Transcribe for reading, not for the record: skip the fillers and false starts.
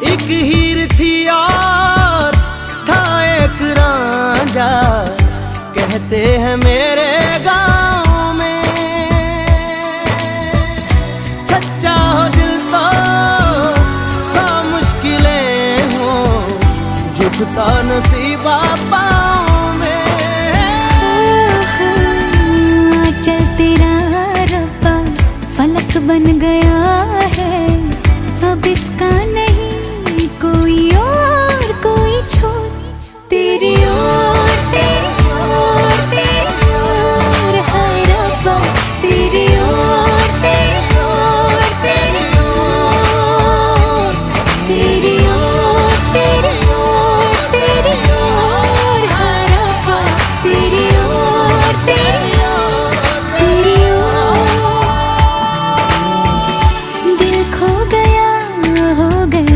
एक हीर थी और था एक रांझा, कहते हैं मेरे गाँव में। सच्चा हो दिल तो सौ मुश्किलें हो, झुकता नसीबा पा